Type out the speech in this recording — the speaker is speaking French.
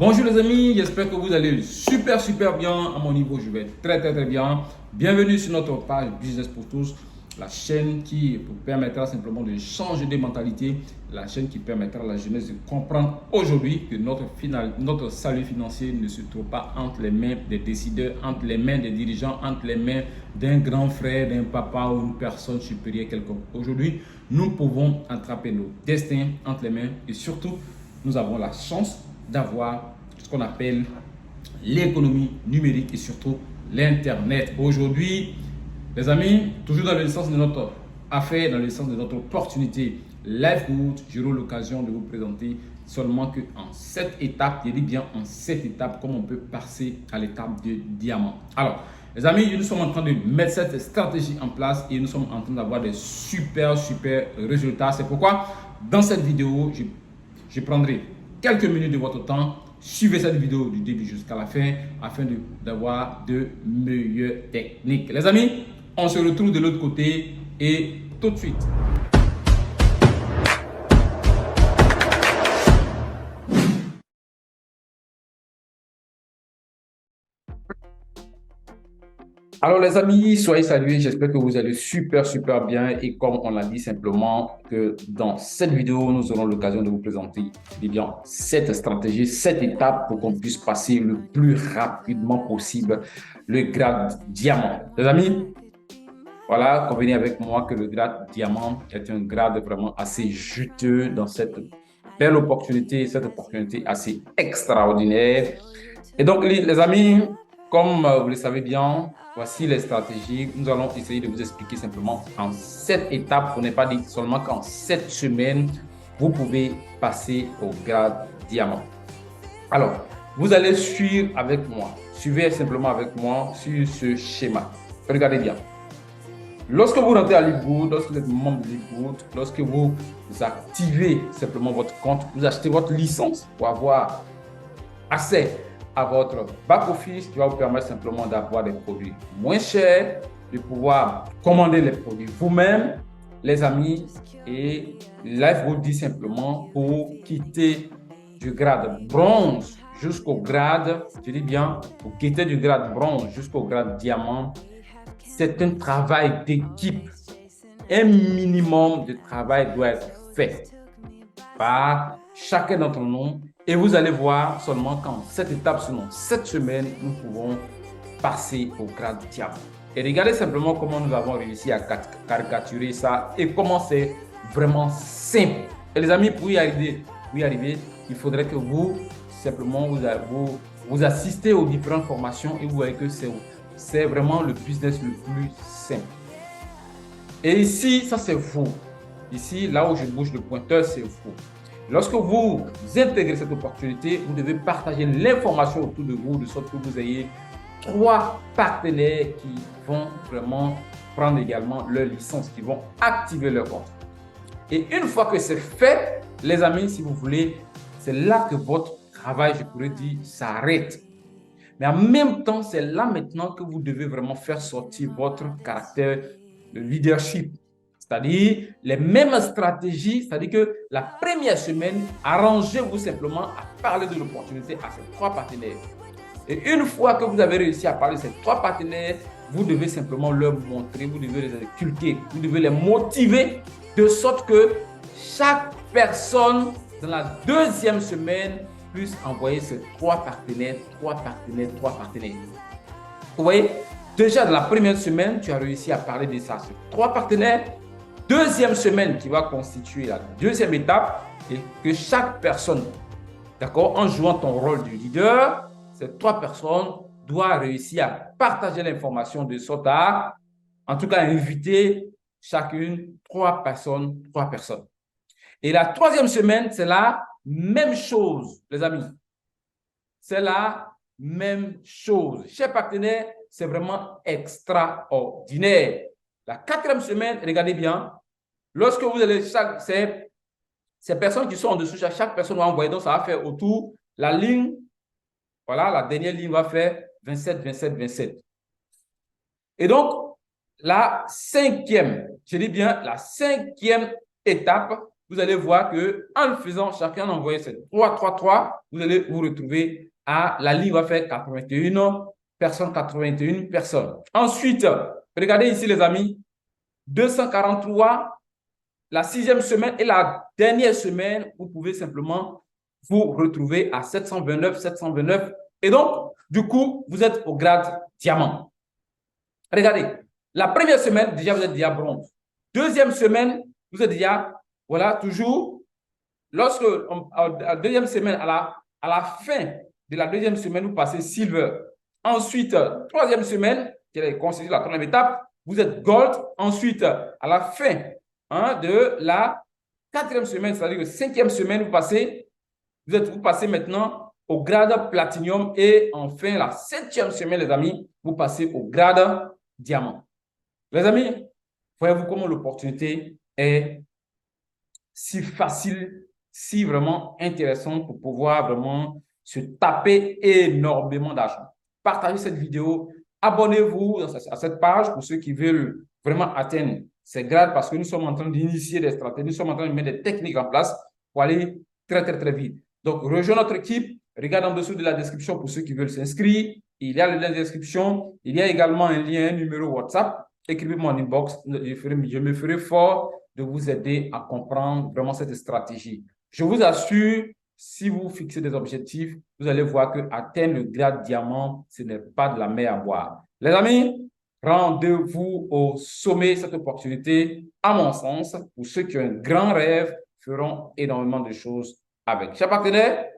Bonjour les amis, j'espère que vous allez super bien. À mon niveau, je vais très bien. Bienvenue sur notre page Business pour tous, la chaîne qui vous permettra simplement de changer de mentalité, la chaîne qui permettra à la jeunesse de comprendre aujourd'hui que notre salut financier ne se trouve pas entre les mains des décideurs, entre les mains des dirigeants, entre les mains d'un grand frère, d'un papa ou une personne supérieure quelconque. Aujourd'hui, nous pouvons attraper nos destins entre les mains et surtout, nous avons la chance d'avoir ce qu'on appelle l'économie numérique et surtout l'Internet. Aujourd'hui, les amis, toujours dans le sens de notre affaire, dans le sens de notre opportunité, LifeGood, j'aurai l'occasion de vous présenter seulement qu'en 7 étapes, je dis bien en 7 étapes, comment on peut passer à l'étape de diamant. Alors, les amis, nous sommes en train de mettre cette stratégie en place et nous sommes en train d'avoir des super résultats. C'est pourquoi, dans cette vidéo, je prendrai quelques minutes de votre temps. Suivez cette vidéo du début jusqu'à la fin afin d'avoir de meilleures techniques. Les amis, on se retrouve de l'autre côté et tout de suite. Alors les amis, soyez salués, j'espère que vous allez super bien et comme on l'a dit simplement que dans cette vidéo, nous aurons l'occasion de vous présenter bien cette stratégie, cette étape pour qu'on puisse passer le plus rapidement possible le grade diamant. Les amis, voilà, convenez avec moi que le grade diamant est un grade vraiment assez juteux dans cette belle opportunité, cette opportunité assez extraordinaire. Et donc les amis, comme vous le savez bien, voici les stratégies. Nous allons essayer de vous expliquer simplement en 7 étapes. On n'est pas dit seulement qu'en 7 semaines, vous pouvez passer au grade diamant. Alors, vous allez suivre avec moi. Suivez simplement avec moi sur ce schéma. Regardez bien. Lorsque vous rentrez à LifeGood, lorsque vous êtes membre de LifeGood, lorsque vous activez simplement votre compte, vous achetez votre licence pour avoir accès à votre back-office qui va vous permettre simplement d'avoir des produits moins chers, de pouvoir commander les produits vous-même, les amis, et LifeGood dit simplement pour quitter du grade bronze jusqu'au grade, je dis bien, pour quitter du grade bronze jusqu'au grade diamant, c'est un travail d'équipe. Un minimum de travail doit être fait par chacun d'entre nous. Et vous allez voir seulement qu'en cette étape, selon 7 semaines, nous pouvons passer au grade diamant. Et regardez simplement comment nous avons réussi à caricaturer ça et comment c'est vraiment simple. Et les amis, pour y arriver, il faudrait que vous, simplement, vous assistez aux différentes formations et vous voyez que c'est vraiment le business le plus simple. Et ici, ça c'est faux. Ici, là où je bouge le pointeur, c'est faux. Lorsque vous intégrez cette opportunité, vous devez partager l'information autour de vous, de sorte que vous ayez 3 partenaires qui vont vraiment prendre également leur licence, qui vont activer leur compte. Et une fois que c'est fait, les amis, si vous voulez, c'est là que votre travail, je pourrais dire, s'arrête. Mais en même temps, c'est là maintenant que vous devez vraiment faire sortir votre caractère de leadership. C'est-à-dire les mêmes stratégies, c'est-à-dire que la première semaine, arrangez-vous simplement à parler de l'opportunité à ces 3 partenaires. Et une fois que vous avez réussi à parler de ces 3 partenaires, vous devez simplement leur montrer, vous devez les inculquer, vous devez les motiver de sorte que chaque personne dans la deuxième semaine puisse envoyer ces 3 partenaires. Vous voyez, déjà dans la première semaine, tu as réussi à parler de ça, ces 3 partenaires. Deuxième semaine qui va constituer la deuxième étape et que chaque personne, d'accord, en jouant ton rôle de leader, ces 3 personnes doivent réussir à partager l'information de sorte à, en tout cas, inviter chacune 3 personnes. Et la troisième semaine, c'est la même chose, les amis. C'est la même chose. Chaque partenaire, c'est vraiment extraordinaire. La 4e semaine, regardez bien, lorsque vous allez, ces personnes qui sont en dessous, chaque personne va envoyer, donc ça va faire autour la ligne, voilà, la dernière ligne va faire 27. Et donc, la 5e, je dis bien la 5e étape, vous allez voir que en le faisant, chacun envoyer ces 3, 3, 3, vous allez vous retrouver à la ligne va faire 81 personnes, 81 personnes. Ensuite, regardez ici les amis, 243, la 6e semaine et la dernière semaine, vous pouvez simplement vous retrouver à 729, 729. Et donc, du coup, vous êtes au grade diamant. Regardez, la première semaine, déjà, vous êtes déjà bronze. Deuxième semaine, vous êtes déjà, voilà, toujours, lorsque, la deuxième semaine, à la fin de la deuxième semaine, vous passez silver. Ensuite, troisième semaine, qui est constituée la troisième étape, vous êtes gold. Ensuite, à la fin de la quatrième semaine, c'est-à-dire que cinquième semaine, vous passez maintenant au grade platinum. Et enfin, la 7e semaine, les amis, vous passez au grade diamant. Les amis, voyez-vous comment l'opportunité est si facile, si vraiment intéressante pour pouvoir vraiment se taper énormément d'argent. Partagez cette vidéo, abonnez-vous à cette page pour ceux qui veulent vraiment atteindre ces grades parce que nous sommes en train d'initier des stratégies, nous sommes en train de mettre des techniques en place pour aller très, très, très vite. Donc, rejoins notre équipe, regarde en dessous de la description pour ceux qui veulent s'inscrire. Il y a le lien de description, il y a également un lien, un numéro WhatsApp. Écrivez-moi en inbox, je me ferai fort de vous aider à comprendre vraiment cette stratégie. Je vous assure, si vous fixez des objectifs, vous allez voir que atteindre le grade diamant, ce n'est pas de la mer à boire. Les amis, rendez-vous au sommet. Cette opportunité, à mon sens, pour ceux qui ont un grand rêve, feront énormément de choses avec. Chers partenaires,